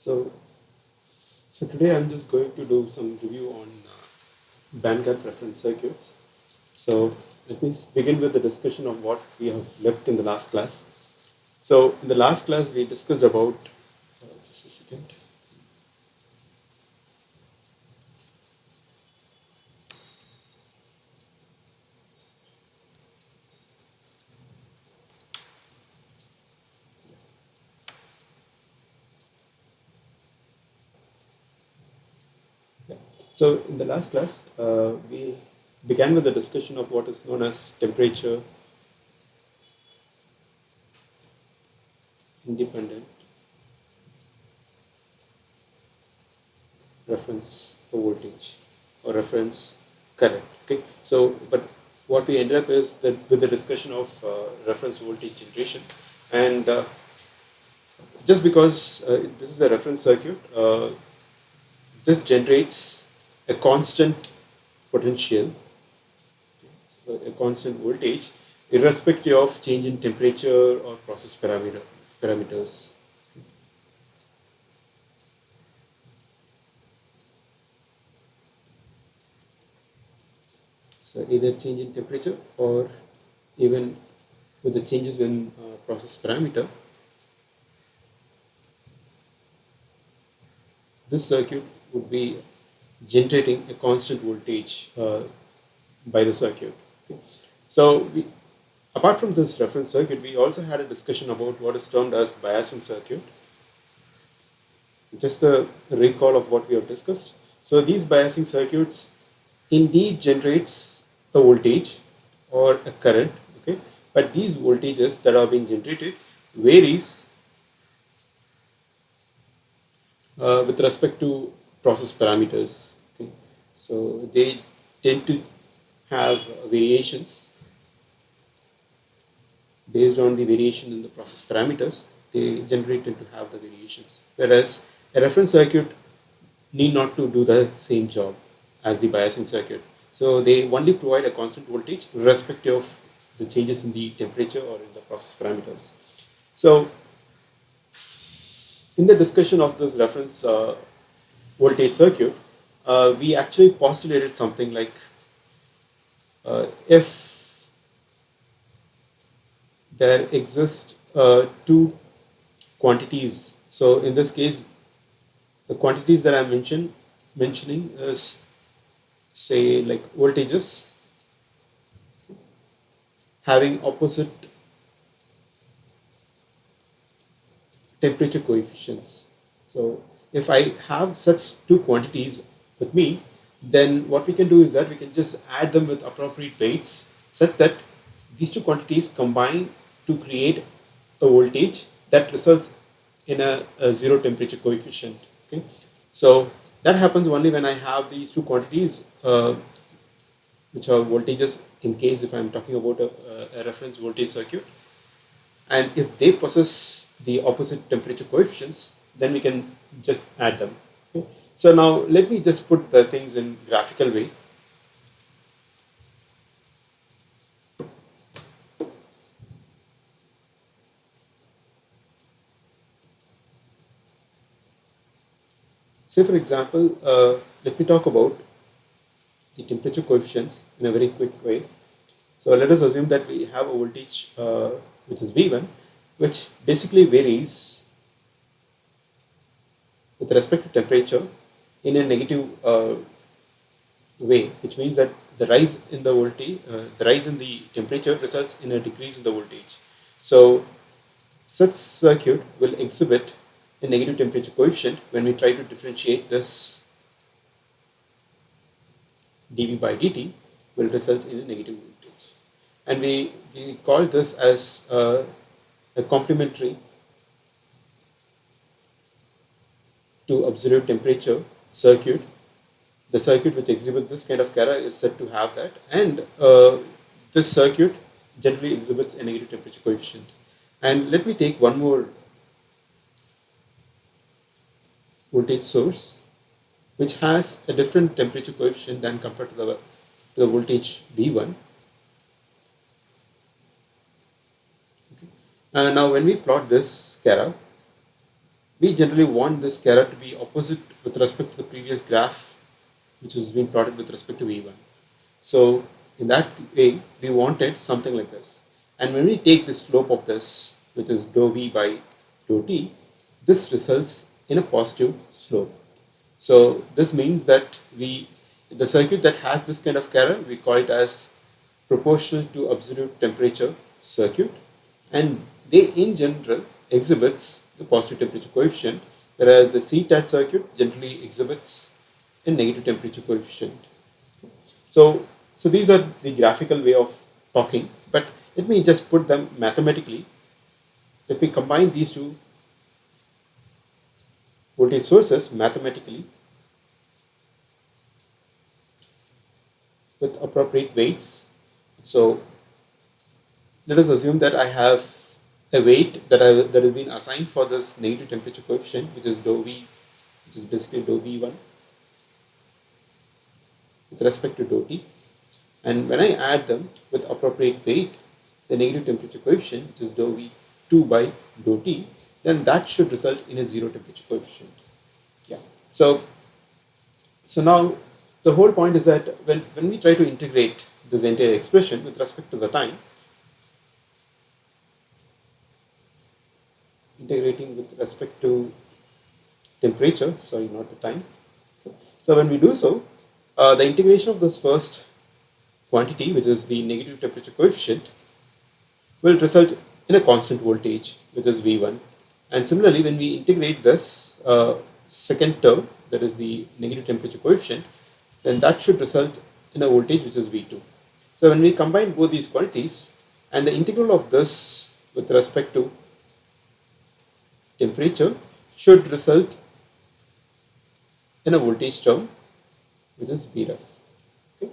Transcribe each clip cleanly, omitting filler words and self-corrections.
So, so today I'm just going to do some review on bandgap reference circuits. So let me begin with the discussion of what we have left in the last class. So in the last class we discussed about, just a second. Yeah. So in the last class we began with the discussion of what is known as temperature independent reference voltage or reference current. Okay, so but what we ended up is that with the discussion of reference voltage generation, and just because this is a reference circuit, this generates a constant potential, a constant voltage, irrespective of change in temperature or process parameters. So either change in temperature or even with the changes in process parameter, this circuit would be generating a constant voltage by the circuit. Okay. So apart from this reference circuit, we also had a discussion about what is termed as biasing circuit. Just the recall of what we have discussed. So these biasing circuits indeed generates a voltage or a current, okay, but these voltages that are being generated varies with respect to process parameters. Okay. So they tend to have variations based on the variation in the process parameters. They generate tend to have the variations, whereas a reference circuit need not to do the same job as the biasing circuit. So they only provide a constant voltage irrespective of the changes in the temperature or in the process parameters. So in the discussion of this reference voltage circuit, we actually postulated something like if there exist two quantities. So in this case, the quantities that I'm mentioning is, say, like voltages having opposite temperature coefficients. So if I have such two quantities with me, then what we can do is that we can just add them with appropriate weights such that these two quantities combine to create a voltage that results in a zero temperature coefficient. Okay, so that happens only when I have these two quantities, which are voltages. In case if I'm talking about a reference voltage circuit, and if they possess the opposite temperature coefficients, then we can just add them. Okay? So now let me just put the things in graphical way. Say for example, let me talk about the temperature coefficients in a very quick way. So let us assume that we have a voltage which is V1, which basically varies with respect to temperature in a negative way, which means that the rise in the voltage, the rise in the temperature results in a decrease in the voltage. So such circuit will exhibit a negative temperature coefficient when we try to differentiate this dV by dt will result in a negative voltage. And we call this as a complementary to absolute temperature circuit. The circuit which exhibits this kind of error is said to have that, and this circuit generally exhibits a negative temperature coefficient. And let me take one more voltage source which has a different temperature coefficient than compared to the voltage V1. Okay. Now when we plot this scalar, we generally want this scalar to be opposite with respect to the previous graph, which is being plotted with respect to V1. So in that way, we wanted something like this. And when we take the slope of this, which is dou V by dou T, this results in a positive slope. So this means that the circuit that has this kind of carrier, we call it as proportional to absolute temperature circuit, and they in general exhibits the positive temperature coefficient, whereas the CTAT circuit generally exhibits a negative temperature coefficient. So these are the graphical way of talking, but let me just put them mathematically. Let me combine these two voltage sources mathematically with appropriate weights. So let us assume that I have a weight that has been assigned for this negative temperature coefficient, which is dou V, which is basically dou V1 with respect to dou T. And when I add them with appropriate weight, the negative temperature coefficient, which is dou V2 by dou T, then that should result in a zero temperature coefficient. Yeah. So now the whole point is that when we try to integrate this entire expression with respect to the time, integrating with respect to temperature, sorry, not the time. Okay. So when we do so, the integration of this first quantity, which is the negative temperature coefficient, will result in a constant voltage, which is V1. And similarly, when we integrate this second term, that is the negative temperature coefficient, then that should result in a voltage which is V2. So when we combine both these quantities, and the integral of this with respect to temperature should result in a voltage term which is Vref. Okay.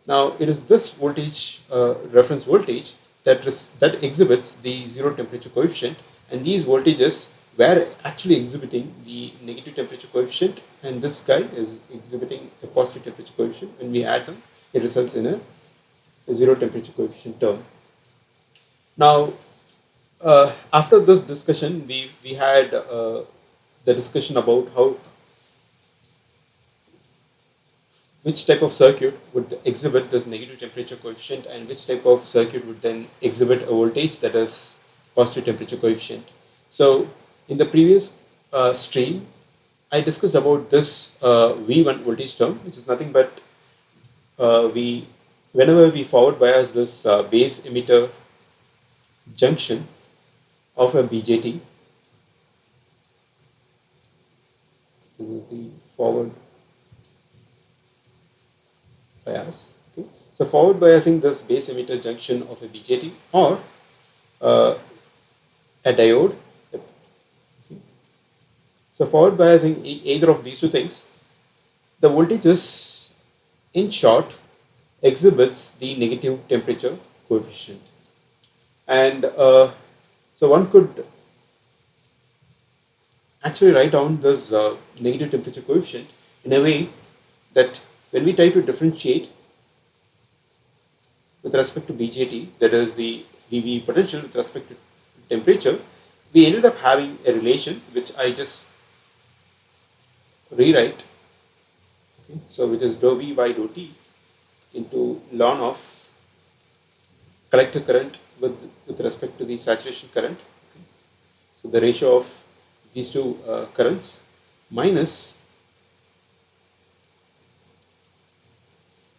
Now it is this voltage, reference voltage, that exhibits the zero temperature coefficient, and these voltages were actually exhibiting the negative temperature coefficient, and this guy is exhibiting a positive temperature coefficient. When we add them, it results in a zero temperature coefficient term. Now, after this discussion, we had the discussion about which type of circuit would exhibit this negative temperature coefficient and which type of circuit would then exhibit a voltage that is positive temperature coefficient. So in the previous stream, I discussed about this V1 voltage term, which is nothing but whenever we forward bias this base emitter junction of a BJT, this is the forward bias. Okay. So forward biasing this base emitter junction of a BJT or a diode. Okay. So forward biasing either of these two things, the voltages in short exhibits the negative temperature coefficient. And so one could actually write down this negative temperature coefficient in a way that when we try to differentiate with respect to BJT, that is the VV potential with respect to temperature, we ended up having a relation which I just rewrite. Okay, so which is dou V by dou T into ln of collector current with respect to the saturation current. Okay. So the ratio of these two currents minus.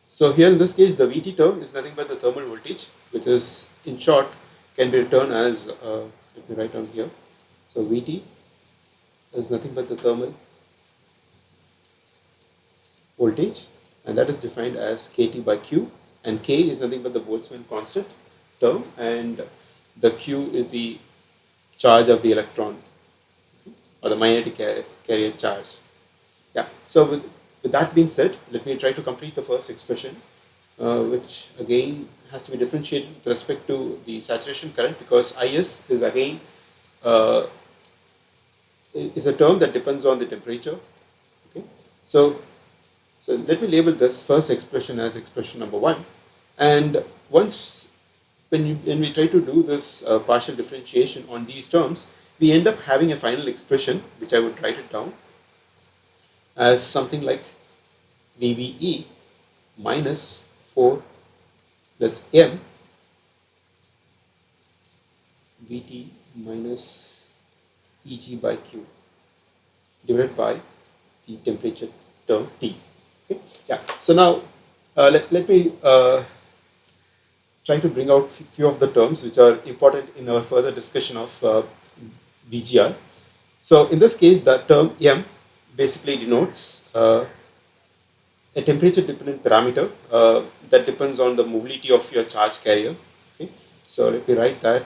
So here in this case, the VT term is nothing but the thermal voltage, which is in short can be written as, let me write down here. So VT is nothing but the thermal voltage, and that is defined as KT by Q, and K is nothing but the Boltzmann constant term, and the Q is the charge of the electron, or the magnetic carrier charge. Yeah. So with that being said, let me try to complete the first expression, which again has to be differentiated with respect to the saturation current, because IS is again is a term that depends on the temperature. Okay. So let me label this first expression as expression number 1, and once when we try to do this partial differentiation on these terms, we end up having a final expression, which I would write it down as something like VBE minus 4 plus M VT minus EG by Q divided by the temperature term T. Okay, yeah. So now let me try to bring out few of the terms which are important in our further discussion of BGR. So in this case, the term M basically denotes a temperature dependent parameter that depends on the mobility of your charge carrier. Okay, so let me write that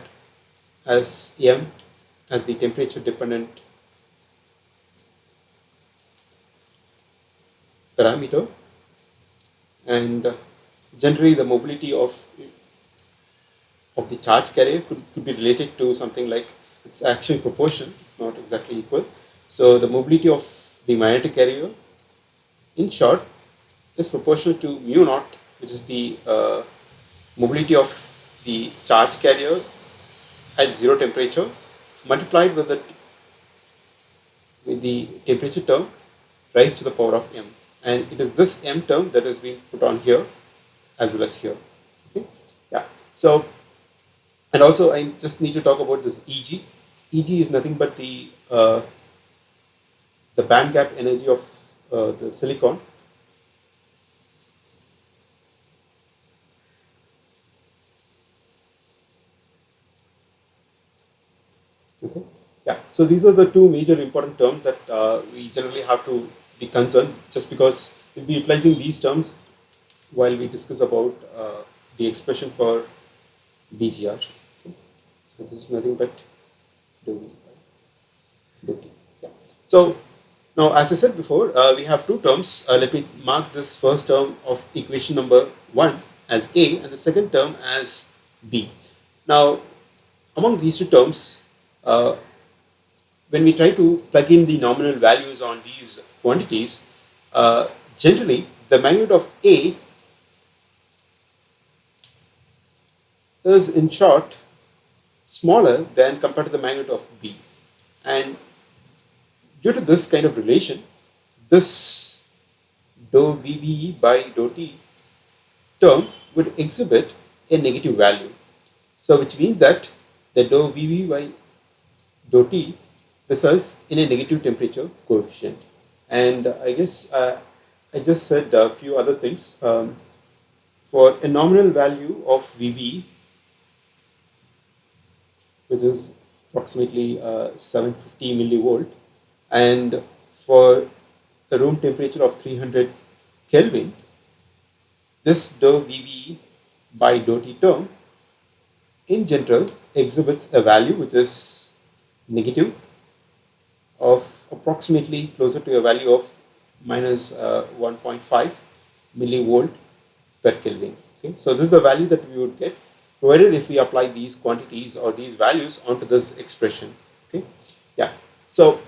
as M as the temperature dependent parameter, and generally the mobility of the charge carrier could be related to something like, it's actually proportion, it's not exactly equal. So the mobility of the magnetic carrier, in short, is proportional to mu naught, which is the mobility of the charge carrier at zero temperature, multiplied with the temperature term raised to the power of m. And it is this m term that is being put on here as well as here. Okay? Yeah. So, and also I just need to talk about this Eg. Eg is nothing but the band gap energy of the silicon. Okay. Yeah. So these are the two major important terms that we generally have to be concerned, just because we'll be utilizing these terms while we discuss about the expression for BGR. Okay. So this is nothing but dou T. Yeah. So now, as I said before, we have two terms. Let me mark this first term of equation number 1 as A and the second term as B. Now, among these two terms, when we try to plug in the nominal values on these quantities, generally the magnitude of A is, in short, smaller than compared to the magnitude of B. And due to this kind of relation, this dou VBE by dou T term would exhibit a negative value. So which means that the dou VBE by dou T results in a negative temperature coefficient. And I guess I just said a few other things. For a nominal value of VBE, which is approximately 750 millivolt, and for a room temperature of 300 Kelvin, this dou VBE by dou T term in general exhibits a value which is negative of approximately closer to a value of minus 1.5 millivolt per Kelvin. Okay? So this is the value that we would get, provided if we apply these quantities or these values onto this expression. Okay? Yeah. So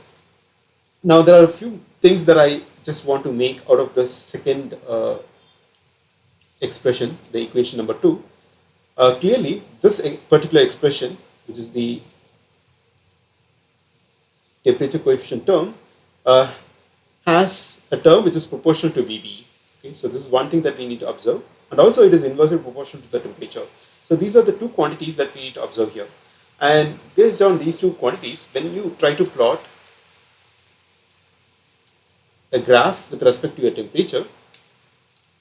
now there are a few things that I just want to make out of this second expression, the equation number 2. Clearly, this particular expression, which is the temperature coefficient term, has a term which is proportional to VBE. Okay, so this is one thing that we need to observe, and also it is inversely proportional to the temperature. So these are the two quantities that we need to observe here. And based on these two quantities, when you try to plot a graph with respect to your temperature,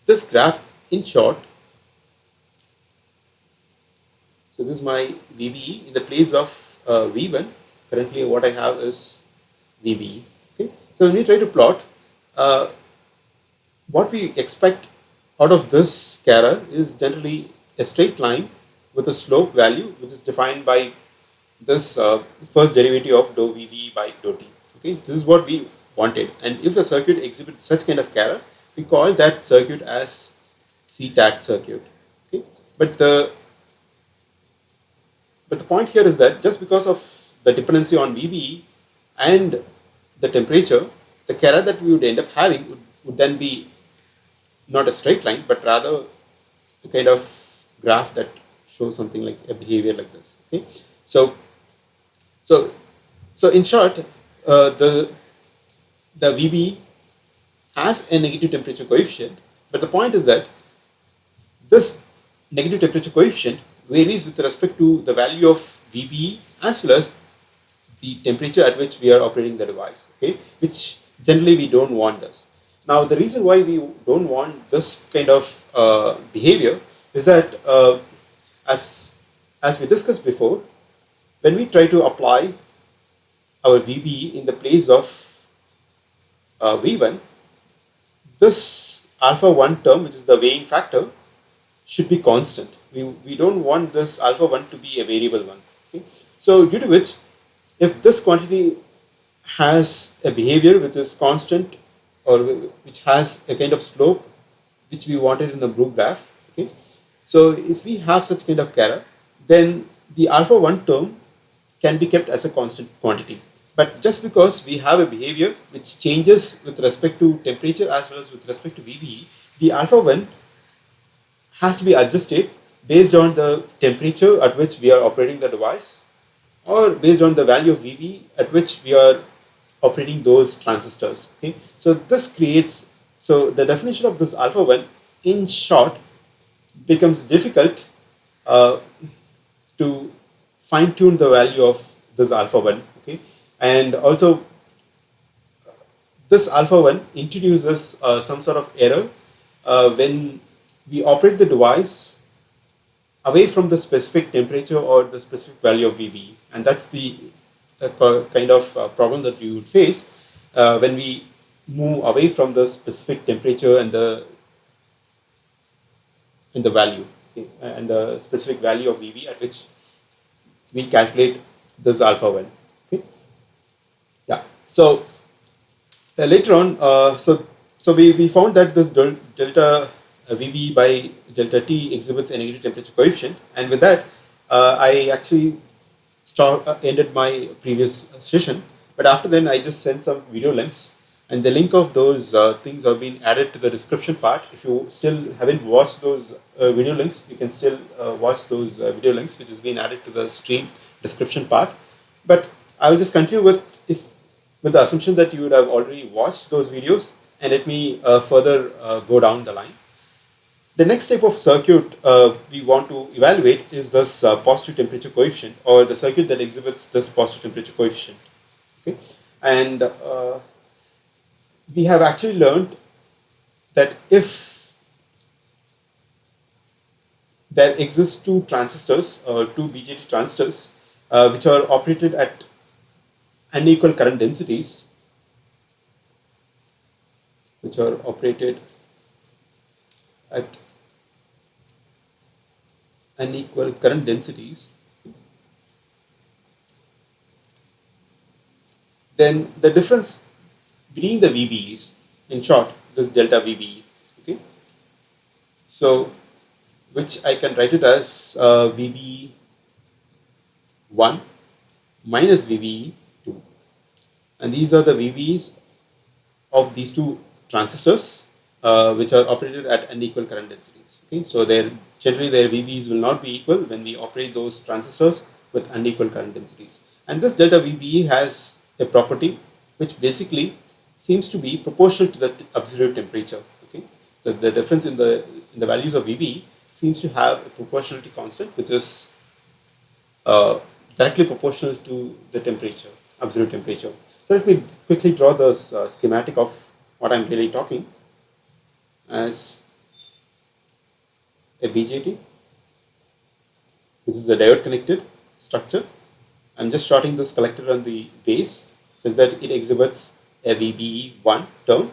this graph, in short, so this is my VBE in the place of V1. Currently what I have is VBE. Okay? So when we try to plot, what we expect out of this scalar is generally a straight line with a slope value which is defined by this first derivative of dou VBE by dou T. Okay? This is what we wanted, and if the circuit exhibits such kind of scalar, we call that circuit as CTAT circuit. Okay? But the point here is that just because of the dependency on VBE and the temperature, the scalar that we would end up having would then be not a straight line, but rather a kind of graph that shows something like a behavior like this. Okay, so So in short, the VB has a negative temperature coefficient, but the point is that this negative temperature coefficient varies with respect to the value of VB as well as the temperature at which we are operating the device, okay, which generally we don't want this. Now, the reason why we don't want this kind of behavior is that as we discussed before, when we try to apply our VB in the place of V1, this alpha 1 term, which is the weighing factor, should be constant. We don't want this alpha 1 to be a variable one. Okay? So, due to which, if this quantity has a behavior which is constant or which has a kind of slope which we wanted in the blue graph, okay, so if we have such kind of error, then the alpha 1 term can be kept as a constant quantity. But just because we have a behavior which changes with respect to temperature as well as with respect to VBE, the alpha 1 has to be adjusted based on the temperature at which we are operating the device or based on the value of VB at which we are operating those transistors. Okay, so this creates, so the definition of this alpha 1 in short becomes difficult to fine tune the value of this alpha 1. Okay, and also this alpha 1 introduces some sort of error when we operate the device away from the specific temperature or the specific value of VB, and that's the kind of problem that you would face when we move away from the specific temperature and the value, okay, and the specific value of VB at which we calculate this alpha 1. Okay, yeah. So later on, so we found that this delta VB by delta T exhibits a negative temperature coefficient, and with that, I actually ended my previous session. But after then, I just sent some video links, and the link of those things have been added to the description part. If you still haven't watched those video links, you can still watch those video links, which has been added to the stream description part. But I will just continue with the assumption that you would have already watched those videos, and let me further go down the line. The next type of circuit we want to evaluate is this positive temperature coefficient, or the circuit that exhibits this positive temperature coefficient. Okay, and we have actually learned that if there exist two transistors, two BGT transistors, which are operated at unequal current densities, which are operated at unequal current densities, then the difference between the VBEs, in short, this delta VBE, okay, so which I can write it as VBE1 minus VBE2, and these are the VBEs of these two transistors which are operated at unequal current densities. Okay, so generally their VBEs will not be equal when we operate those transistors with unequal current densities. And this delta VBE has a property which basically seems to be proportional to the absolute temperature. Okay, the difference in the values of VBE seems to have a proportionality constant which is directly proportional to the temperature, absolute temperature. So let me quickly draw the schematic of what I'm really talking as a BJT, which is a diode connected structure. I'm just shorting this collector on the base so that it exhibits a VBE1 term.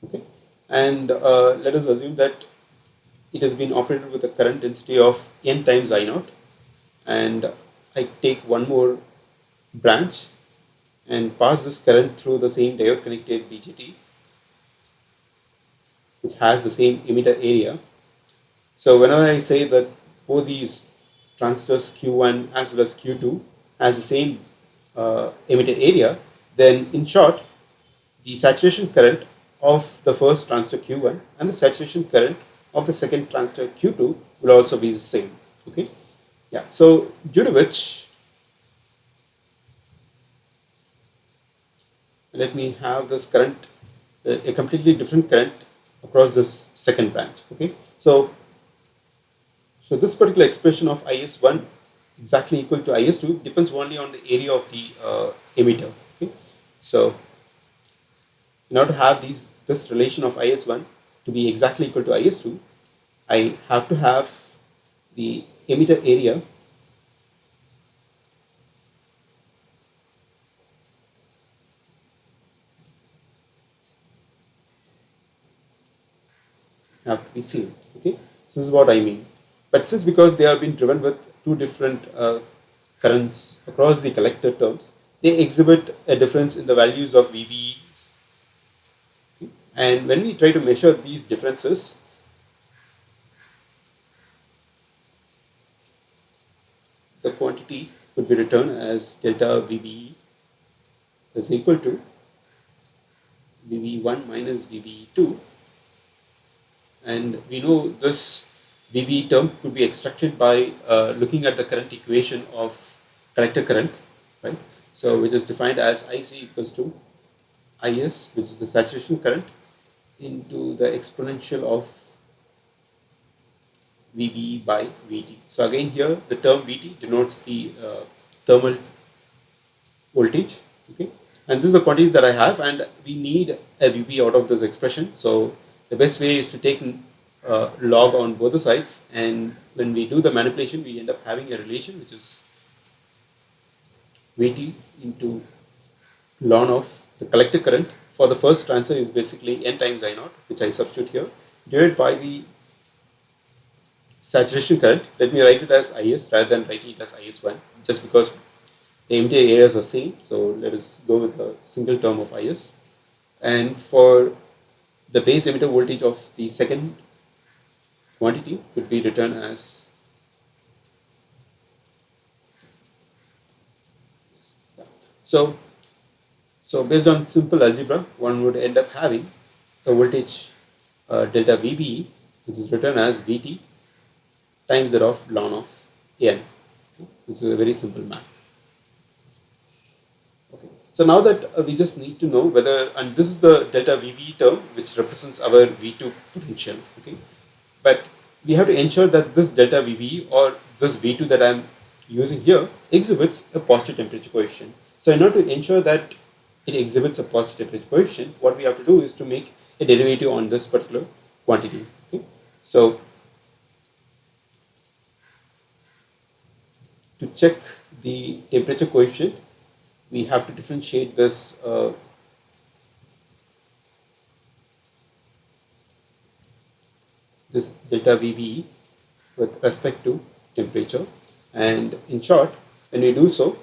Okay, and let us assume that it has been operated with a current density of n times I0, and I take one more branch and pass this current through the same diode connected BGT, which has the same emitter area. So whenever I say that both these transistors Q1 as well as Q2 has the same emitter area, then in short, the saturation current of the first transistor Q1 and the saturation current of the second transistor Q2 will also be the same. Okay, yeah. So due to which, let me have this current, a completely different current across this second branch. Okay, so this particular expression of IS1 exactly equal to IS2 depends only on the area of the emitter. Okay, so in order to have this relation of IS1 to be exactly equal to IS2, I have to have the emitter area have to be seen. Okay, so this is what I mean. But since because they have been driven with two different currents across the collector terms, they exhibit a difference in the values of VBs. Okay? And when we try to measure these differences, the quantity could be written as delta VBE is equal to VB1 minus VB2, and we know this VB term could be extracted by looking at the current equation of collector current, right? So which is defined as IC equals to IS, which is the saturation current, into the exponential of VB by VT. So again here the term VT denotes the thermal voltage. Okay, and this is the quantity that I have, and we need a VB out of this expression. So the best way is to take log on both the sides, and when we do the manipulation, we end up having a relation which is Vt into ln of the collector current for the first transfer is basically N times I naught, which I substitute here, divided by the saturation current. Let me write it as IS rather than writing it as IS1, just because the emitter areas are same. So let us go with a single term of IS. And for the base emitter voltage of the second quantity could be written as so based on simple algebra, one would end up having the voltage delta VBE, which is written as VT times that of ln of N, okay, which is a very simple math. Okay. So now that we just need to know whether, and this is the delta VB term which represents our V2 potential. Okay, but we have to ensure that this delta VB or this V2 that I'm using here exhibits a positive temperature coefficient. So in order to ensure that it exhibits a positive temperature coefficient, what we have to do is to make a derivative on this particular quantity. Okay, so to check the temperature coefficient, we have to differentiate this this delta VBE with respect to temperature, and in short, when we do so,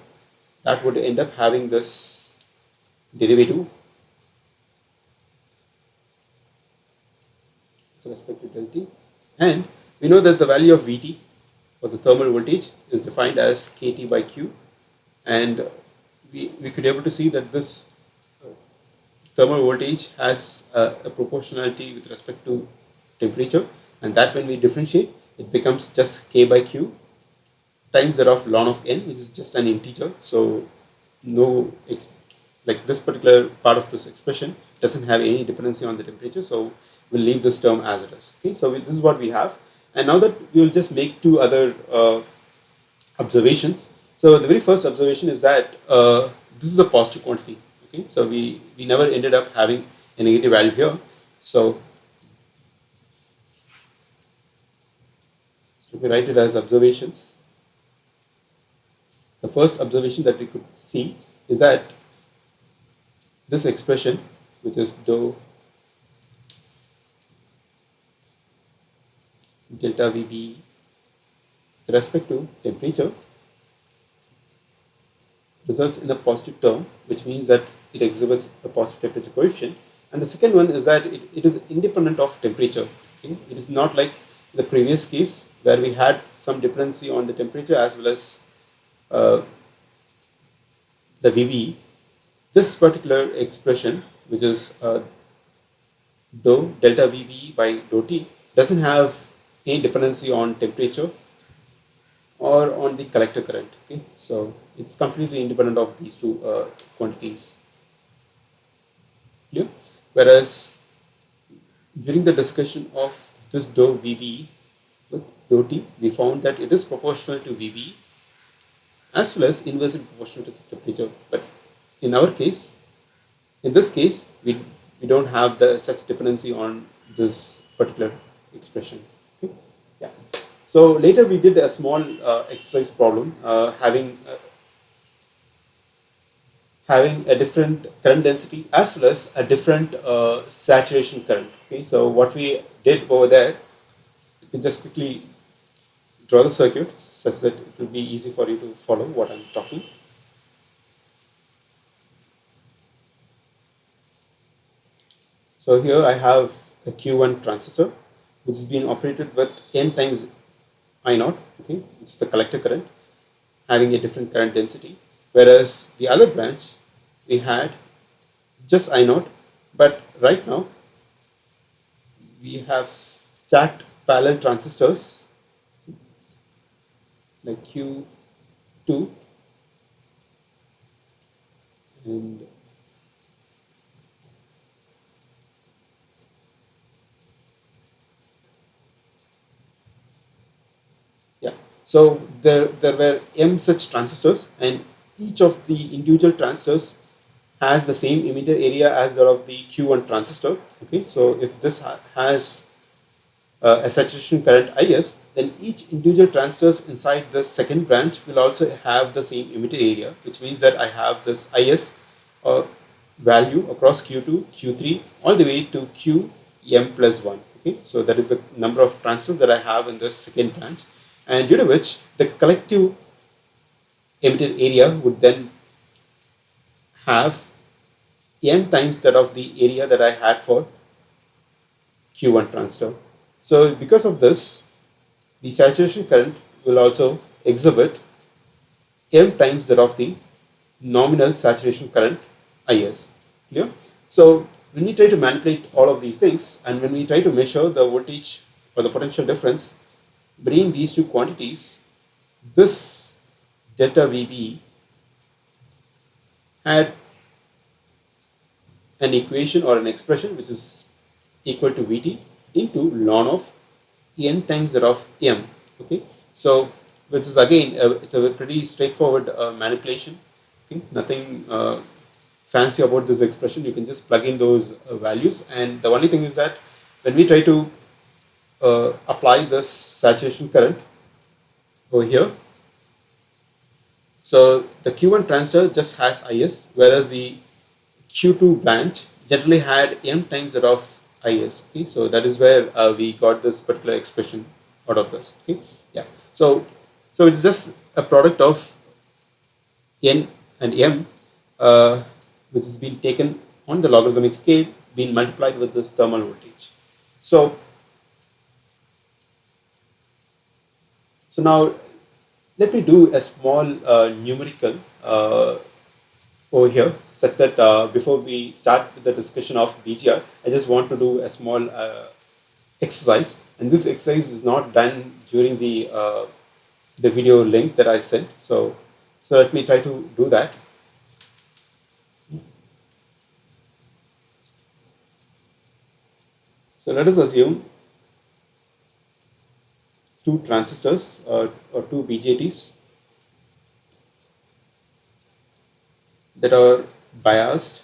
that would end up having this derivative with respect to delta T, and we know that the value of Vt for the thermal voltage is defined as Kt by Q, and we could be able to see that this thermal voltage has a proportionality with respect to temperature, and that when we differentiate, it becomes just K by Q times that of ln of N, which is just an integer. So no, like this particular part of this expression doesn't have any dependency on the temperature, so we'll leave this term as it is. Okay, so this is what we have, and now that we will just make two other observations. So the very first observation is that this is a positive quantity. Okay, so we never ended up having a negative value here. So we write it as observations. The first observation that we could see is that this expression, which is dou delta VB with respect to temperature, results in a positive term, which means that it exhibits a positive temperature coefficient. And the second one is that it is independent of temperature. Okay? It is not like the previous case where we had some dependency on the temperature as well as the VB. This particular expression, which is dou delta VB by dou T, doesn't have any dependency on temperature or on the collector current. Okay, so it's completely independent of these two quantities. Clear? Whereas during the discussion of this dou VB with dou T, we found that it is proportional to VB as well as inversely proportional to the temperature. But in our case, in this case, we don't have the such dependency on this particular expression. Okay? Yeah. So later we did a small exercise problem having a different current density as well as a different saturation current. Okay, so what we did over there, you can just quickly draw the circuit such that it will be easy for you to follow what I'm talking. So here I have a Q1 transistor which is being operated with n times I0, okay, which is the collector current, having a different current density. Whereas the other branch, we had just I0, but right now we have stacked parallel transistors like Q2 and yeah. So there were m such transistors, and each of the individual transistors has the same emitter area as that of the Q1 transistor. Okay, so if this has a saturation current IS, then each individual transistors inside the second branch will also have the same emitter area, which means that I have this IS value across Q2, Q3, all the way to Qm plus 1. Okay, so that is the number of transistors that I have in the second branch, and due to which the collective emitter area would then have m times that of the area that I had for Q1 transistor. So because of this, the saturation current will also exhibit m times that of the nominal saturation current IS. Clear? So when we try to manipulate all of these things, and when we try to measure the voltage or the potential difference between these two quantities, this delta VB had an equation or an expression which is equal to Vt into ln of n times that of m. Okay, so which is again it's a pretty straightforward manipulation. Okay, nothing fancy about this expression. You can just plug in those values, and the only thing is that when we try to apply this saturation current over here, so the Q1 transistor just has IS, whereas the Q2 branch generally had m times that of IS. Okay, so that is where we got this particular expression out of this. Okay, yeah. So it's just a product of n and m, which has been taken on the logarithmic scale, being multiplied with this thermal voltage. So now let me do a small numerical over here, such that before we start with the discussion of BGR, I just want to do a small exercise, and this exercise is not done during the video link that I sent. So let me try to do that. So let us assume two transistors or two BJTs that are biased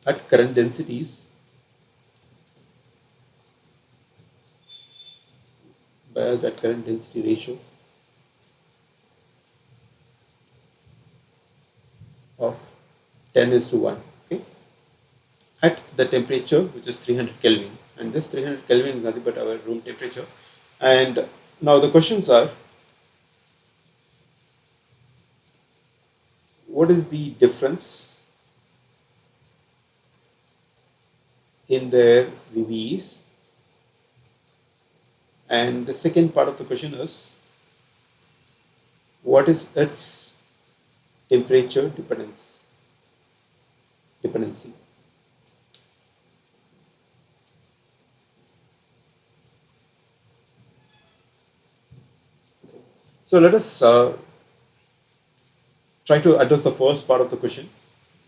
at current densities, biased at current density ratio of 10:1. Okay, at the temperature which is 300 Kelvin, and this 300 Kelvin is nothing but our room temperature. And now the questions are, what is the difference in their VBEs? And the second part of the question is, what is its temperature dependency? So let us try to address the first part of the question.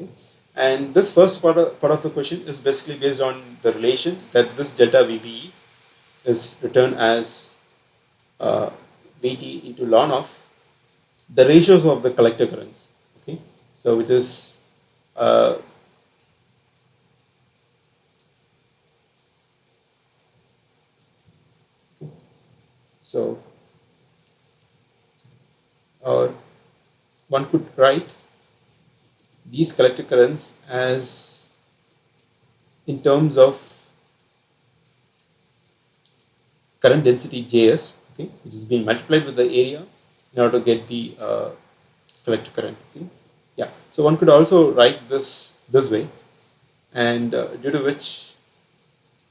Okay. And this first part of the question is basically based on the relation that this delta VBE is returned as VT into ln of the ratios of the collector currents. Okay. So which is so or one could write these collector currents as in terms of current density Js, okay, which is being multiplied with the area in order to get the collector current. Okay. Yeah. So one could also write this way, and due to which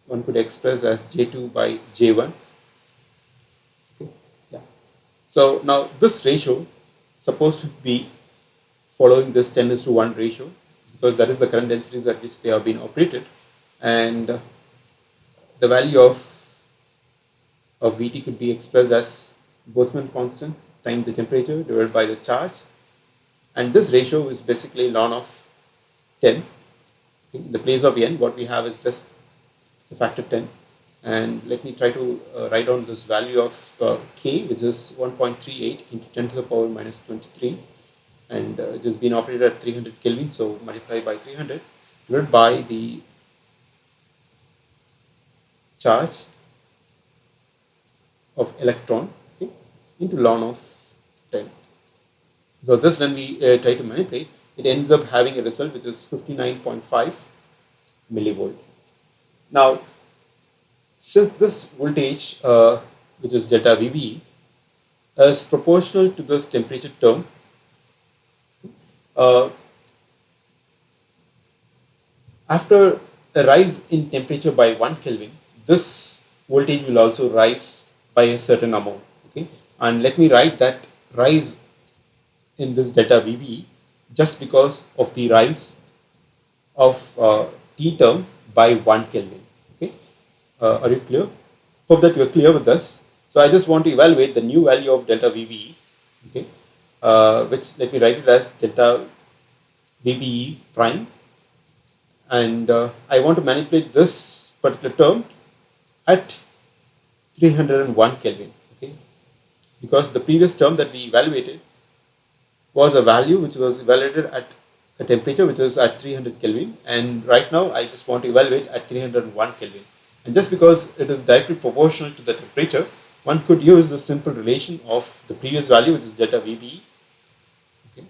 one could express as J2 by J1. Okay. Yeah. So now this ratio supposed to be following this 10:1 ratio, because that is the current densities at which they have been operated, and the value of Vt could be expressed as Boltzmann constant times the temperature divided by the charge, and this ratio is basically ln of 10. Okay. In the place of n, what we have is just the factor 10, and let me try to write down this value of k, which is 1.38 into 10 to the power minus 23, and it has been operated at 300 Kelvin, so multiply by 300 divided by the charge of electron, okay, into ln of 10. So this, when we try to manipulate, it ends up having a result which is 59.5 millivolt. Now, since this voltage, which is delta VBE, is proportional to this temperature term, after a rise in temperature by 1 Kelvin, this voltage will also rise by a certain amount. Okay, and let me write that rise in this delta VBE just because of the rise of T term by 1 Kelvin. Okay, are you clear? Hope that you are clear with this. So I just want to evaluate the new value of delta VBE. Okay, which let me write it as delta VBE prime, and I want to manipulate this particular term at 301 Kelvin. Okay, because the previous term that we evaluated was a value which was evaluated at a temperature which is at 300 Kelvin, and right now I just want to evaluate at 301 Kelvin. And just because it is directly proportional to the temperature, one could use the simple relation of the previous value, which is delta VBE. Okay,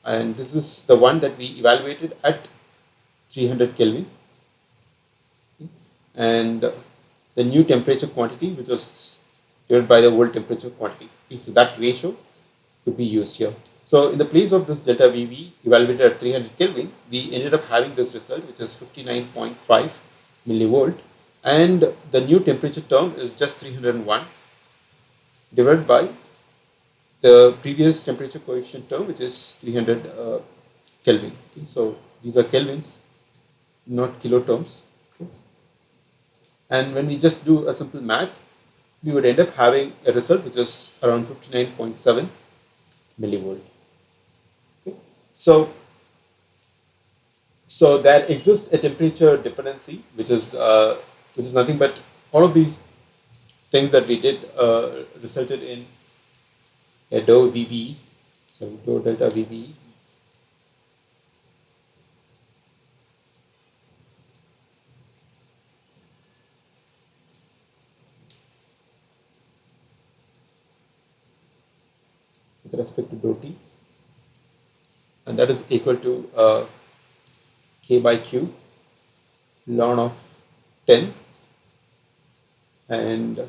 and this is the one that we evaluated at 300 Kelvin, and the new temperature quantity, which was divided by the old temperature quantity. Okay, so that ratio could be used here. So in the place of this delta VB evaluated at 300 Kelvin, we ended up having this result, which is 59.5 millivolt, and the new temperature term is just 301 divided by the previous temperature coefficient term, which is 300 Kelvin. Okay, so these are kelvins, not kiloterms. Okay. And when we just do a simple math, we would end up having a result which is around 59.7 millivolt. Okay. So there exists a temperature dependency, which is nothing but all of these things that we did resulted in a dou VBE, so dou delta VBE with respect to dou T, and that is equal to K by Q ln of 10 and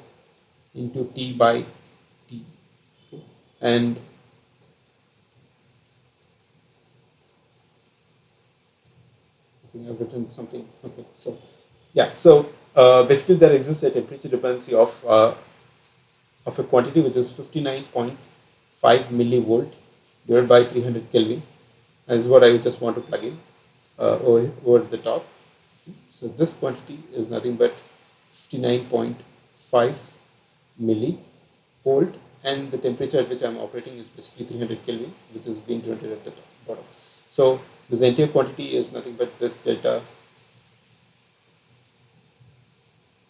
into T by T. Okay. And I think I've written something. Okay, so yeah, so basically there exists a temperature dependency of a quantity which is 59.5 millivolt divided by 300 Kelvin. That is what I just want to plug in over the top. So this quantity is nothing but 59.5 millivolt and the temperature at which I'm operating is basically 300 Kelvin, which is being denoted at the bottom. So this entire quantity is nothing but this delta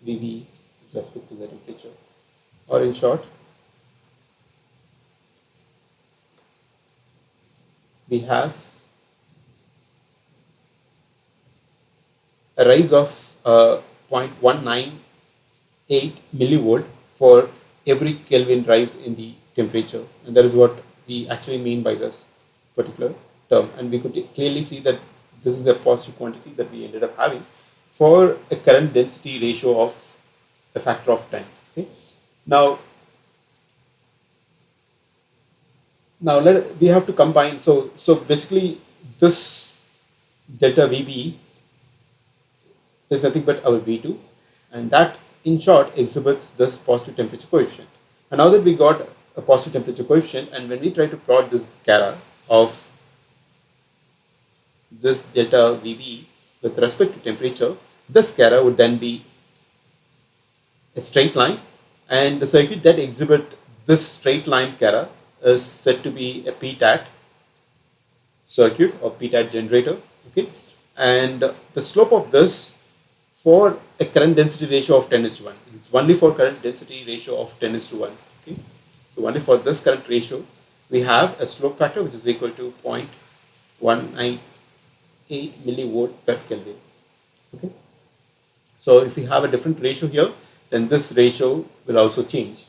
VB with respect to the temperature. Or in short, we have a rise of 0.198 millivolt for every Kelvin rise in the temperature, and that is what we actually mean by this particular term. And we could clearly see that this is a positive quantity that we ended up having for a current density ratio of a factor of 10. Okay? Now we have to combine. So basically, this delta VB is nothing but our V2, and that in short exhibits this positive temperature coefficient. And now that we got a positive temperature coefficient, and when we try to plot this gara of this delta VB with respect to temperature, this gara would then be a straight line, and the circuit that exhibit this straight line gara is said to be a PTAT circuit or PTAT generator. Okay, and the slope of this for a current density ratio of 10:1. It's only for current density ratio of 10:1. Okay, so only for this current ratio, we have a slope factor which is equal to 0.198 millivolt per Kelvin. Okay, so if we have a different ratio here, then this ratio will also change.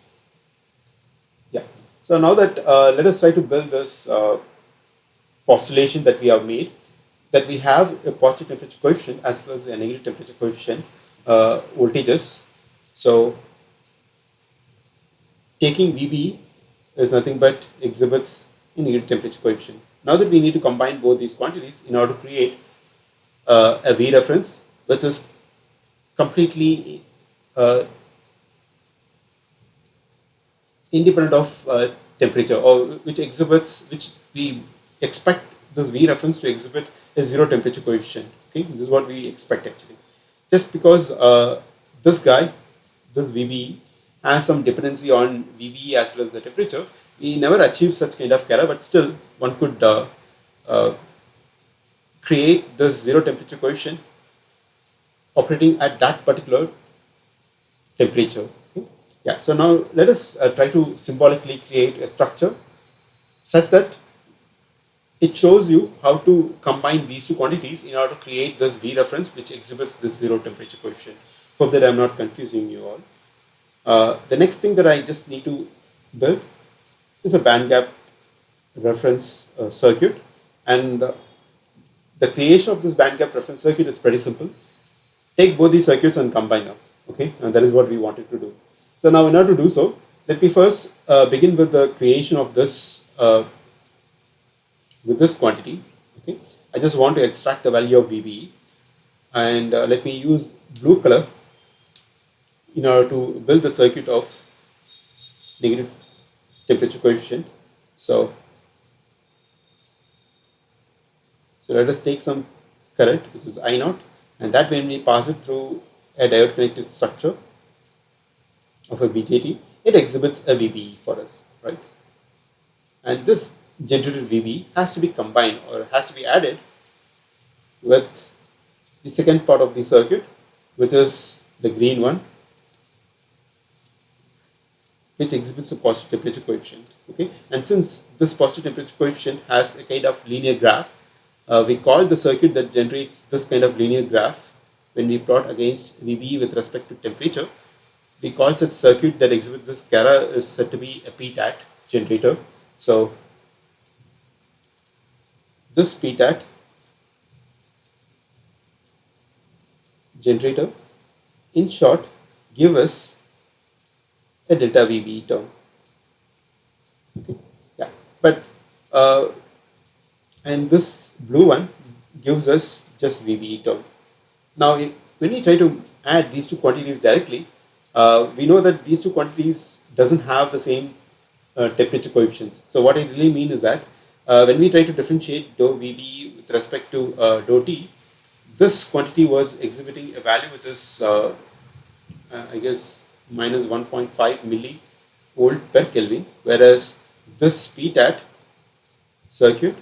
Yeah. So now that let us try to build this postulation that we have made, that we have a positive temperature coefficient as well as a negative temperature coefficient voltages. So taking VB is nothing but exhibits a negative temperature coefficient. Now that we need to combine both these quantities in order to create a V reference, which is completely independent of temperature, or which we expect this V reference to exhibit a zero temperature coefficient. Okay, this is what we expect actually. Just because this VB has some dependency on VB as well as the temperature, we never achieve such kind of gara, but still one could create this zero temperature coefficient operating at that particular temperature. Okay? Yeah. So now let us try to symbolically create a structure such that it shows you how to combine these two quantities in order to create this V reference which exhibits this zero temperature coefficient. Hope that I'm not confusing you all. The next thing that I just need to build is a band gap reference circuit, and the creation of this band gap reference circuit is pretty simple. Take both these circuits and combine them. Okay, and that is what we wanted to do. So now in order to do so, let me first begin with the creation of this quantity. Okay, I just want to extract the value of VB, and let me use blue color in order to build the circuit of negative temperature coefficient. So let us take some current, which is I0, and that when we pass it through a diode connected structure of a BJT, it exhibits a VB for us, right? And this generated VB has to be combined or has to be added with the second part of the circuit, which is the green one, which exhibits a positive temperature coefficient. Okay, and since this positive temperature coefficient has a kind of linear graph, we call the circuit that generates this kind of linear graph when we plot against VB with respect to temperature. We call such circuit that exhibits this gara is said to be a PTAT generator. So this PTAT generator, in short, give us a delta VB term. Okay, yeah, but and this blue one gives us just VB term. Now, when we try to add these two quantities directly, we know that these two quantities doesn't have the same temperature coefficients. So what I really mean is that when we try to differentiate dou VB with respect to dou T, this quantity was exhibiting a value which is, I guess, minus 1.5 milli volt per Kelvin, whereas this PTAT circuit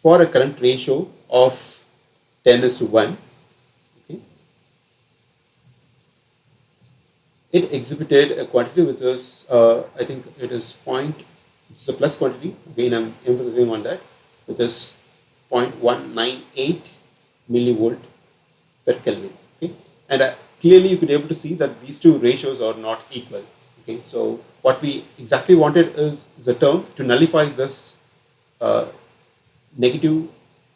for a current ratio of 10:1, okay, it exhibited a quantity which is, I think it is it's a plus quantity, again I'm emphasizing on that, which is 0.198 millivolt per Kelvin. Okay, and clearly you could be able to see that these two ratios are not equal. Okay, so what we exactly wanted is a term to nullify this uh, negative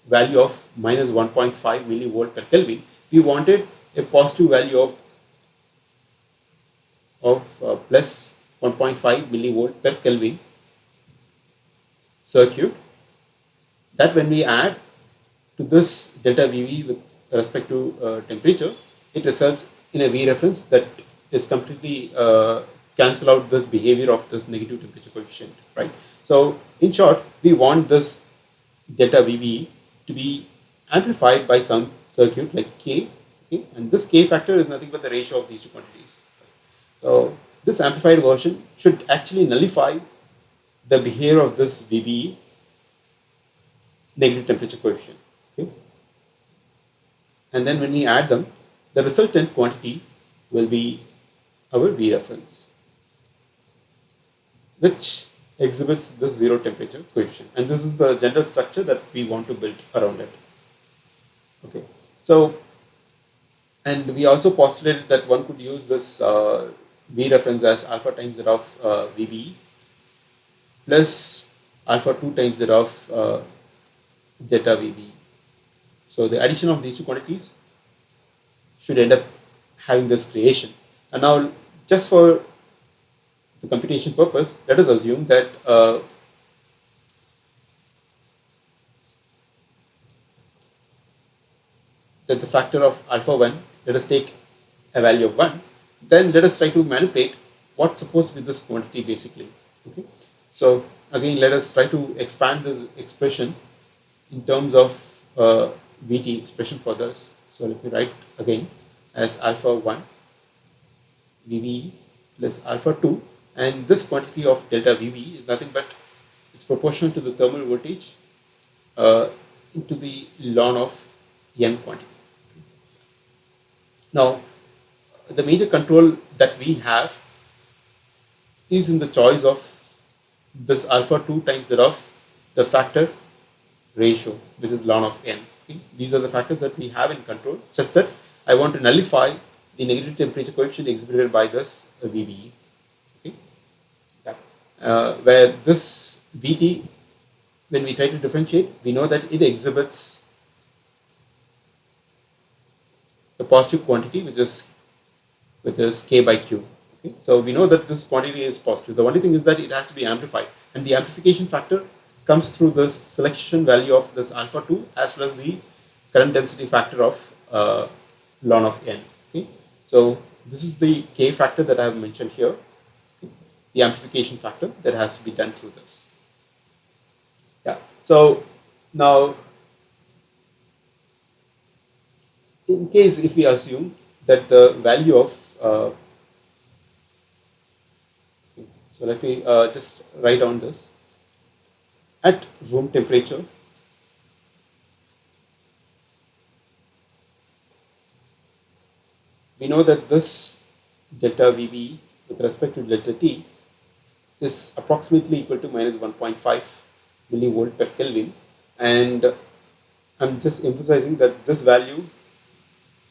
value of minus 1.5 millivolt per Kelvin. We wanted a positive value of plus 1.5 millivolt per Kelvin circuit, that when we add to this delta VV with respect to temperature, it results in a V reference that is completely cancel out this behavior of this negative temperature coefficient, right? So in short, we want this delta VV to be amplified by some circuit like K, okay? And this K factor is nothing but the ratio of these two quantities. So this amplified version should actually nullify the behavior of this VBE negative temperature coefficient. Okay? And then when we add them, the resultant quantity will be our V reference, which exhibits the zero temperature coefficient. And this is the general structure that we want to build around it. Okay. So, and we also postulated that one could use this V reference as alpha times that of VBE plus alpha 2 times that of zeta VBE. So the addition of these two quantities should end up having this creation. And now, just for the computation purpose, let us assume that that the factor of alpha 1, let us take a value of 1, then let us try to manipulate what's supposed to be this quantity basically. Okay. So again, let us try to expand this expression in terms of Vt expression for this. So let me write again as alpha 1 Vv plus alpha 2, and this quantity of delta Vv is nothing but it's proportional to the thermal voltage into the ln of n quantity. Now, the major control that we have is in the choice of this alpha 2 times that of the factor ratio, which is ln of n. Okay? These are the factors that we have in control, such that I want to nullify the negative temperature coefficient exhibited by this VBE. Okay? Yeah. Where this Vt, when we try to differentiate, we know that it exhibits the positive quantity, which is K by Q. Okay? So we know that this quantity is positive. The only thing is that it has to be amplified, and the amplification factor comes through this selection value of this alpha 2 as well as the current density factor of ln of n. Okay? So this is the K factor that I have mentioned here, okay? The amplification factor that has to be done through this. Yeah. So now, in case if we assume that the value of so let me just write down this at room temperature, we know that this delta VB with respect to delta T is approximately equal to minus 1.5 millivolt per Kelvin, and I'm just emphasizing that this value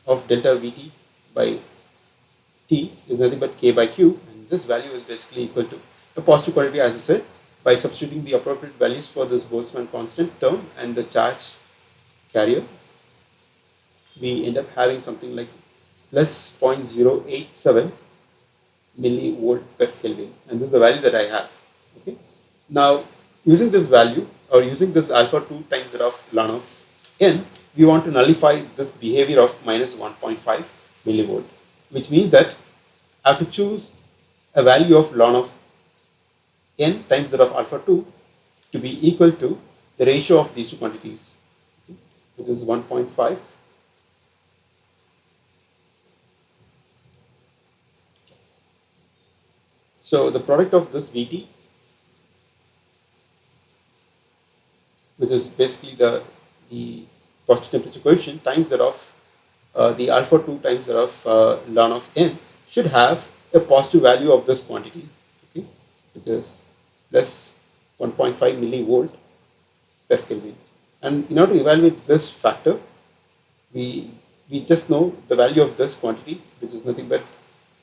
of delta Vt by T is nothing but K by Q, and this value is basically equal to a positive quantity, as I said, by substituting the appropriate values for this Boltzmann constant term and the charge carrier. We end up having something like plus 0.087 millivolt per Kelvin, and this is the value that I have. Okay. Now, using this value or using this alpha 2 times that of ln of n, we want to nullify this behavior of minus 1.5 millivolt, which means that I have to choose a value of ln of n times that of alpha 2 to be equal to the ratio of these two quantities, okay, which is 1.5 So the product of this Vt, which is basically the positive temperature coefficient times that of the alpha 2 times that of ln of n, should have a positive value of this quantity, okay, which is plus 1.5 millivolt per Kelvin. And in order to evaluate this factor, we we just know the value of this quantity, which is nothing but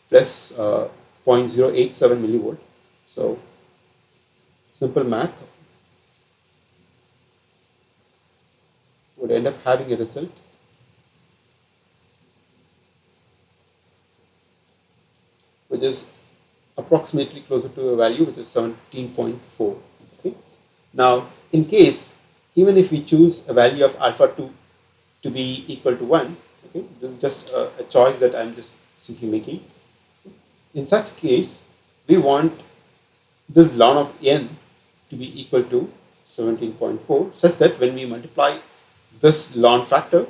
plus 0.087 millivolt. So simple math would end up having a result which is approximately closer to a value which is 17.4. Okay. Now, in case, even if we choose a value of alpha 2 to be equal to 1, okay, this is just a choice that I'm just simply making. In such case, we want this ln of n to be equal to 17.4, such that when we multiply this ln factor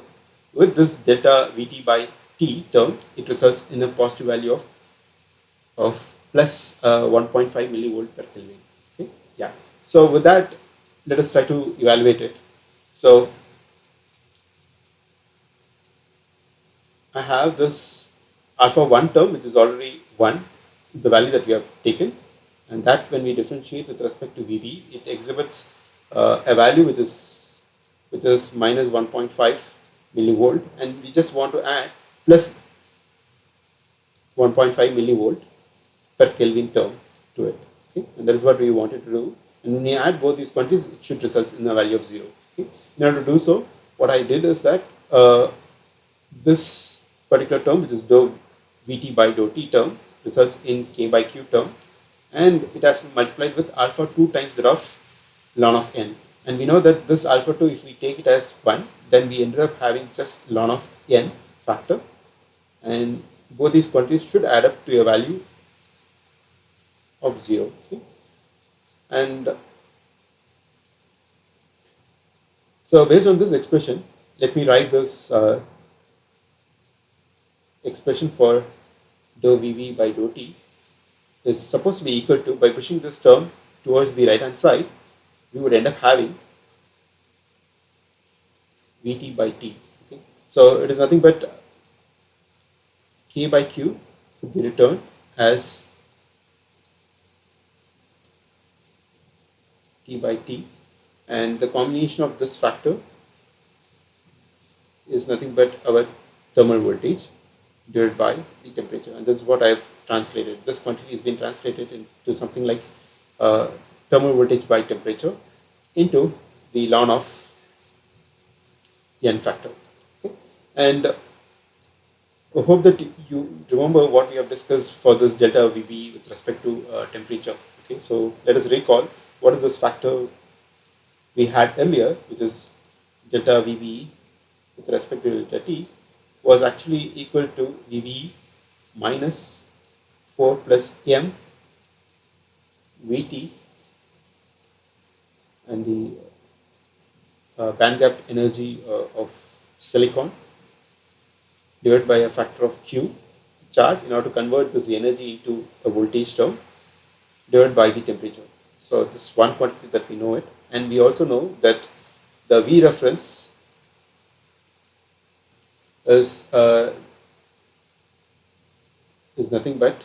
with this delta Vt by t term, it results in a positive value of plus 1.5 millivolt per Kelvin. Okay? Yeah. So with that, let us try to evaluate it. So I have this alpha 1 term, which is already 1, the value that we have taken, and that when we differentiate with respect to Vb, it exhibits a value which is minus 1.5 millivolt, and we just want to add plus 1.5 millivolt per Kelvin term to it. Okay? And that is what we wanted to do. And when you add both these quantities, it should result in a value of 0. Okay? In order to do so, what I did is that this particular term, which is dou Vt by dou t term, results in k by q term, and it has been multiplied with alpha 2 times that of ln of n. And we know that this alpha 2, if we take it as 1, then we ended up having just ln of n factor, and both these quantities should add up to a value of 0. Okay? And so based on this expression, let me write this expression for dou Vv by dou t is supposed to be equal to, by pushing this term towards the right hand side, we would end up having Vt by t. Okay? So it is nothing but k by q would be returned as t by t, and the combination of this factor is nothing but our thermal voltage divided by the temperature, and this is what I have translated. This quantity has been translated into something like thermal voltage by temperature into the ln of n factor. Okay? And I hope that you remember what we have discussed for this delta Vb with respect to temperature. Okay, so let us recall what is this factor we had earlier, which is delta Vb with respect to delta T, was actually equal to Vb minus 4 plus m Vt, and the band gap energy of silicon divided by a factor of q charge in order to convert this energy into a voltage term divided by the temperature. So this is one quantity that we know it, and we also know that the V reference is nothing but,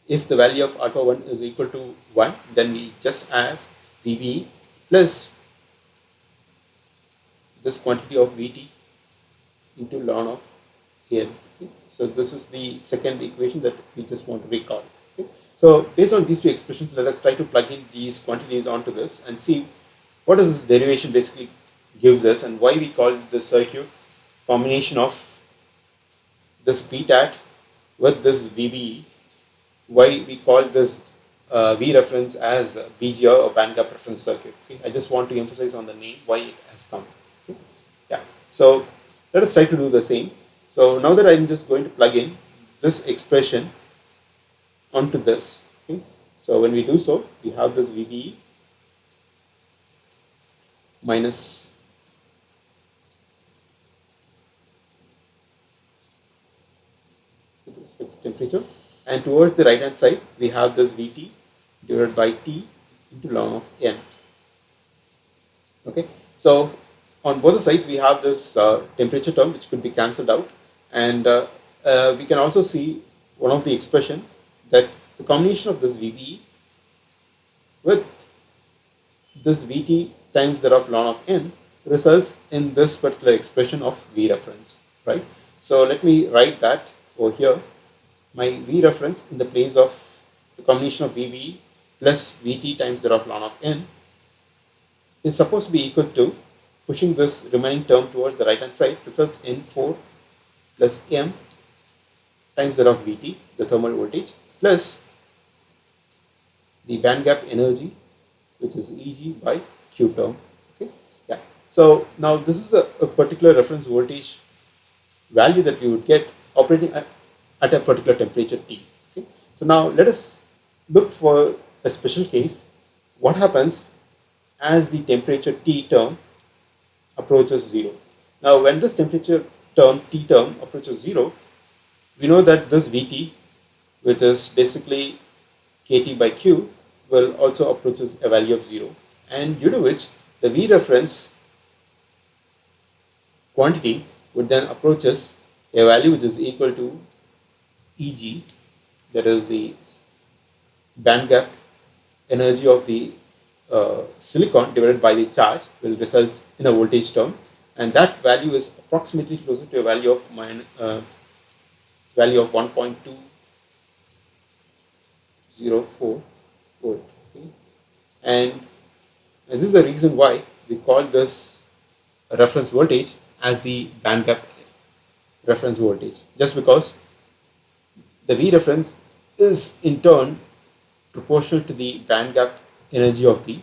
if the value of alpha 1 is equal to 1, then we just add Vb plus this quantity of Vt into ln of n. Okay? So this is the second equation that we just want to recall. Okay? So based on these two expressions, let us try to plug in these quantities onto this and see what does this derivation basically gives us, and why we call the circuit combination of this PTAT with this VBE, why we call this V reference as BGR or band gap reference circuit. Okay? I just want to emphasize on the name, why it has come. Okay? Yeah. So let us try to do the same. So now that I'm just going to plug in this expression onto this. Okay? So when we do so, we have this VBE minus with respect to temperature and towards the right hand side we have this Vt divided by T into ln of n. Okay, so on both the sides we have this temperature term which could be cancelled out, and we can also see one of the expression that the combination of this Vb with this Vt times that of ln of n results in this particular expression of V reference, right? So let me write that over here. My V reference in the place of the combination of Vb plus Vt times that of ln of n is supposed to be equal to, pushing this remaining term towards the right hand side, results in 4 plus m times that of Vt, the thermal voltage, plus the band gap energy, which is Eg by Q term. Okay, yeah. So now this is a particular reference voltage value that we would get operating at a particular temperature T. Okay, so now let us look for a special case. What happens as the temperature T term approaches 0? Now, when this temperature term T term approaches 0, we know that this Vt, which is basically Kt by Q, will also approaches a value of 0, and due to which the V reference quantity would then approaches a value which is equal to Eg, that is the band gap energy of the silicon divided by the charge, will result in a voltage term, and that value is approximately closer to a value of 1.204 volt. Okay? And this is the reason why we call this reference voltage as the band gap reference voltage, just because the V reference is in turn proportional to the band gap energy of the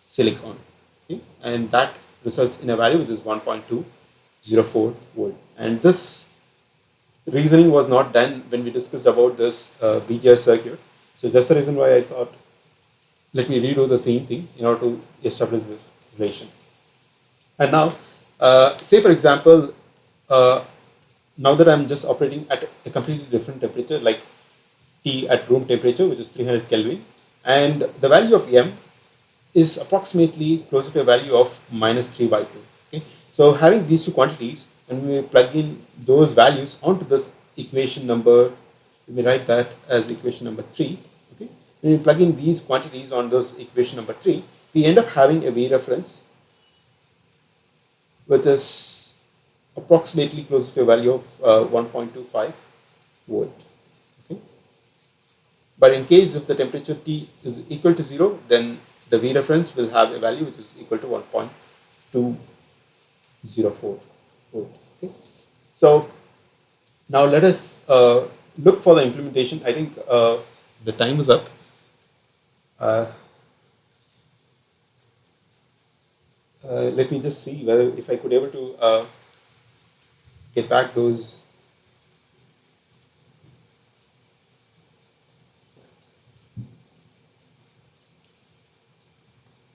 silicon. Okay? And that results in a value which is 1.204 volt. And this reasoning was not done when we discussed about this BGR circuit. So that's the reason why I thought, let me redo the same thing in order to establish this relation. And now, say for example, now that I'm just operating at a completely different temperature, like T at room temperature, which is 300 Kelvin, and the value of M is approximately closer to a value of minus 3 by 2. Okay? So having these two quantities, when we plug in those values onto this equation number, we may write that as equation number 3. Okay? When we plug in these quantities on this equation number 3, we end up having a V reference which is approximately close to a value of 1.25 volt. Okay? But in case if the temperature T is equal to 0, then the V reference will have a value which is equal to 1.204 volt. Okay? So now let us look for the implementation. I think the time is up. Let me just see whether if I could able to get back those.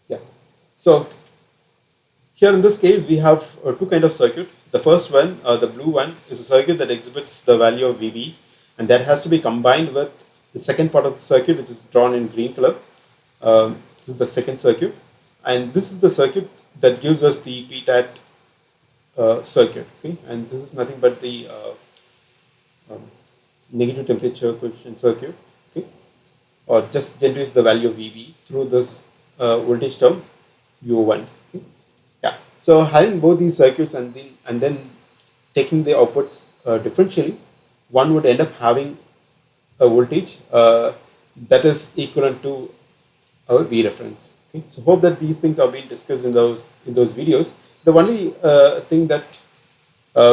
Yeah. So here in this case we have two kind of circuit. The first one, the blue one, is a circuit that exhibits the value of Vb, and that has to be combined with the second part of the circuit, which is drawn in green color. This is the second circuit, and this is the circuit that gives us the PTAT circuit. Okay? And this is nothing but the um, negative temperature coefficient circuit. Okay? Or just generates the value of Vb through this voltage term U1. Okay? Yeah. So having both these circuits and then taking the outputs differentially, one would end up having a voltage that is equivalent to our V reference. Okay? So hope that these things are being discussed in those videos. The only thing that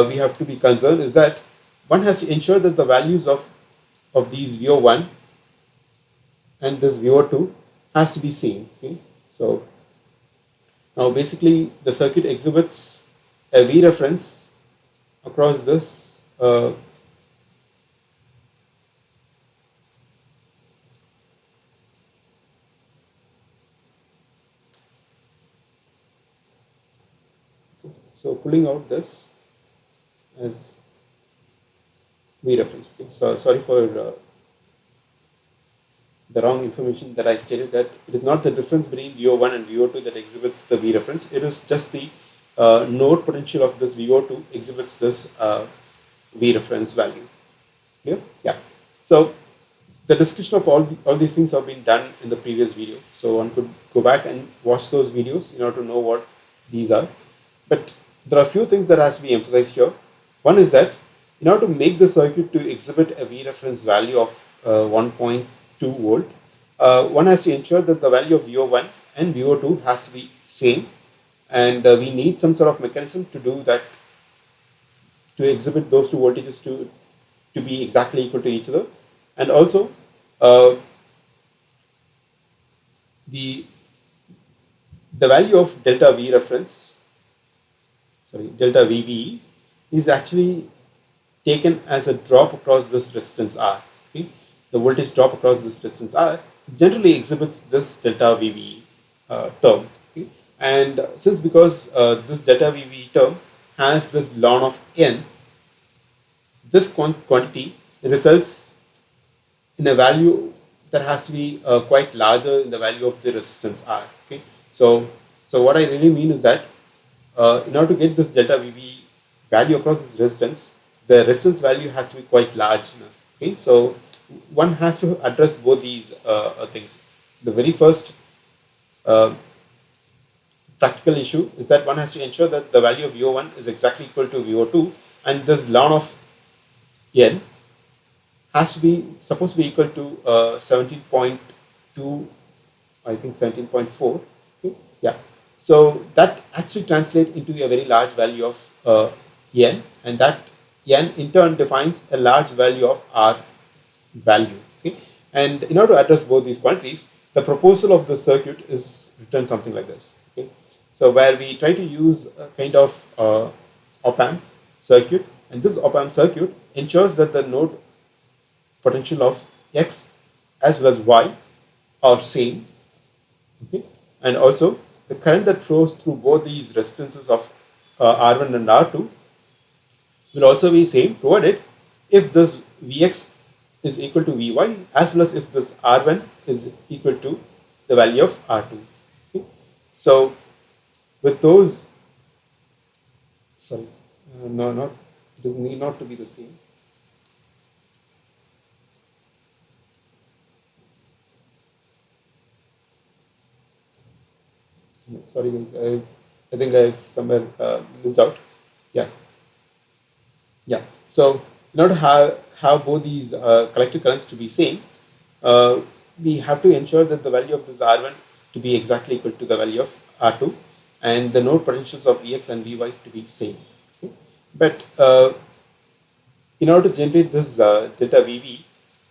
we have to be concerned is that one has to ensure that the values of these VO1 and this VO2 has to be same. Okay? So now basically the circuit exhibits a V reference across this so pulling out this as V reference. Okay? So sorry for the wrong information that I stated, that it is not the difference between VO1 and VO2 that exhibits the V reference. It is just the node potential of this VO2 exhibits this V reference value. Clear? Yeah. So the description of all these things have been done in the previous video. So one could go back and watch those videos in order to know what these are. But there are a few things that has to be emphasized here. One is that in order to make the circuit to exhibit a V reference value of 1.2 volt, one has to ensure that the value of VO1 and VO2 has to be same, and we need some sort of mechanism to do that, to exhibit those two voltages to be exactly equal to each other. And also uh, the value of delta V reference, sorry, delta VBE is actually taken as a drop across this resistance R. Okay? The voltage drop across this resistance R generally exhibits this delta VBE term. Okay? And since because this delta VBE term has this ln of n, this quantity results in a value that has to be quite larger in the value of the resistance R. Okay, so what I really mean is that in order to get this delta VB value across this resistance, the resistance value has to be quite large. Okay, so one has to address both these things. The very first uh, practical issue is that one has to ensure that the value of VO1 is exactly equal to VO2, and this ln of n has to be supposed to be equal to 17.2, I think 17.4. Okay? Yeah. So that actually translates into a very large value of n, and that n in turn defines a large value of r value. Okay? And in order to address both these quantities, the proposal of the circuit is written something like this. Okay? So where we try to use a kind of op-amp circuit, and this op-amp circuit ensures that the node potential of x as well as y are same. Okay? And also the current that flows through both these resistances of R1 and R2 will also be same, provided if this Vx is equal to Vy as well as if this R1 is equal to the value of R2. Okay? So with those, sorry, no, not, it doesn't need not to be the same. Sorry guys, I think I've somewhere missed out. Yeah. Yeah. So in order to have both these collector currents to be same, we have to ensure that the value of this R1 to be exactly equal to the value of R2, and the node potentials of Vx and Vy to be same. Okay? But in order to generate this delta Vb,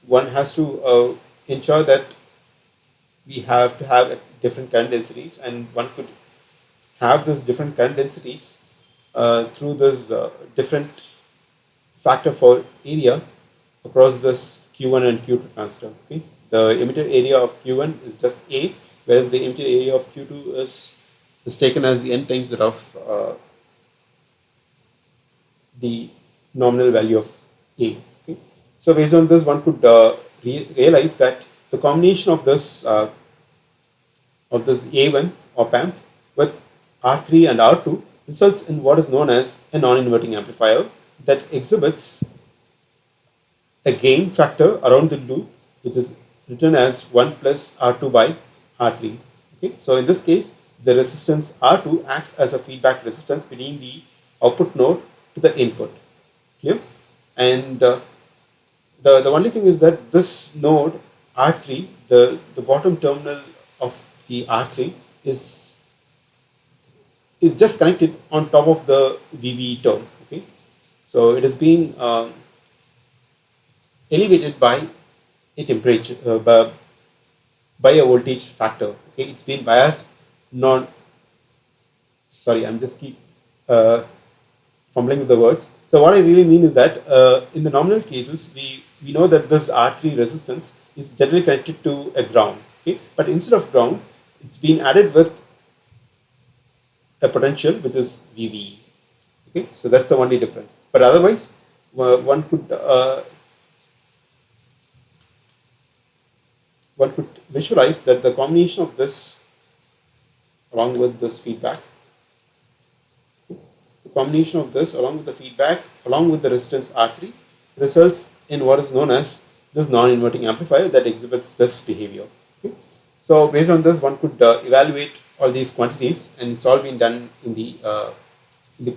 one has to ensure that we have to have different current densities, and one could have this different current densities through this different factor for area across this Q1 and Q2 transistor. Okay? The emitted area of Q1 is just A, whereas the emitted area of Q2 is taken as n times that of the nominal value of A. Okay? So based on this, one could realize that the combination of this A1 op-amp with R3 and R2 results in what is known as a non-inverting amplifier that exhibits a gain factor around the loop, which is written as 1 plus R2 by R3. Okay? So in this case, the resistance R2 acts as a feedback resistance between the output node to the input. Clear? And the only thing is that this node R3, the bottom terminal of the R3 is just connected on top of the VV term. Okay, so it is being elevated by a temperature by a voltage factor. Okay, it's been biased non. Sorry, I'm just keep fumbling with the words. So what I really mean is that in the nominal cases, we know that this R3 resistance is generally connected to a ground. Okay, but instead of ground, it's been added with a potential which is VV. Okay, so that's the only difference. But otherwise, one one could visualize that the combination of this along with this feedback, the combination of this along with the feedback along with the resistance R3 results in what is known as this non-inverting amplifier that exhibits this behavior. Okay. So based on this, one could evaluate all these quantities, and it's all been done in the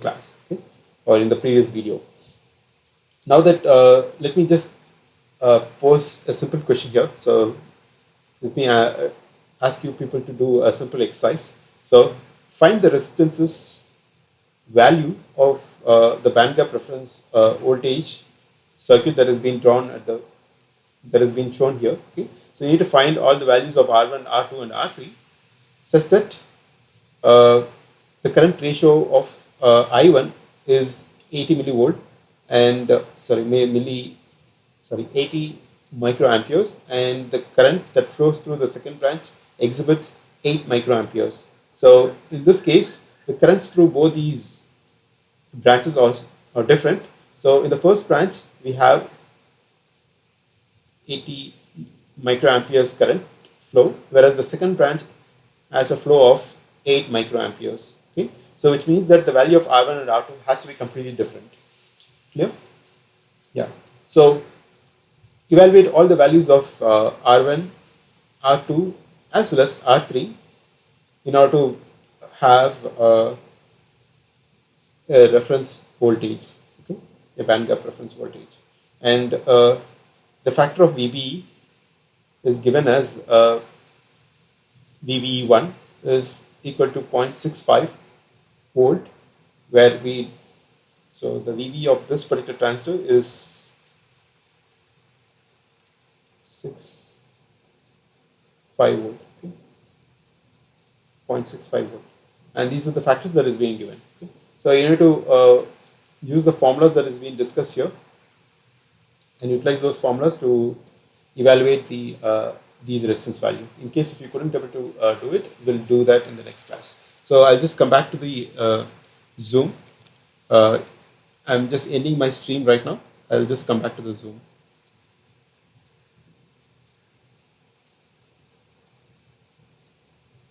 class, okay, or in the previous video. Now that let me just pose a simple question here. So let me ask you people to do a simple exercise. So find the resistances value of the band gap reference voltage circuit that has been drawn at the that has been shown here. Okay, so you need to find all the values of R1, R2, and R3 such that the current ratio of I1 is 80 millivolt and 80 microamperes, and the current that flows through the second branch exhibits 8 microamperes. So in this case, the currents through both these branches are different. So in the first branch, we have 80 microamperes current flow, whereas the second branch has a flow of 8 microamperes. Okay, so which means that the value of R1 and R2 has to be completely different. Clear? Yeah. So evaluate all the values of R1, R2, as well as R3 in order to have a reference voltage, okay, a band gap reference voltage, and the factor of VBE is given as VBE1 is equal to 0.65 volt, where so the VBE of this particular transistor is 6.5 volt, okay, 0.65 volt, and these are the factors that is being given. Okay. So you need to use the formulas that is being discussed here and utilize those formulas to evaluate these resistance value. In case if you couldn't able to do it, we'll do that in the next class. So I'll just come back to the Zoom. I'm just ending my stream right now. I'll just come back to the Zoom.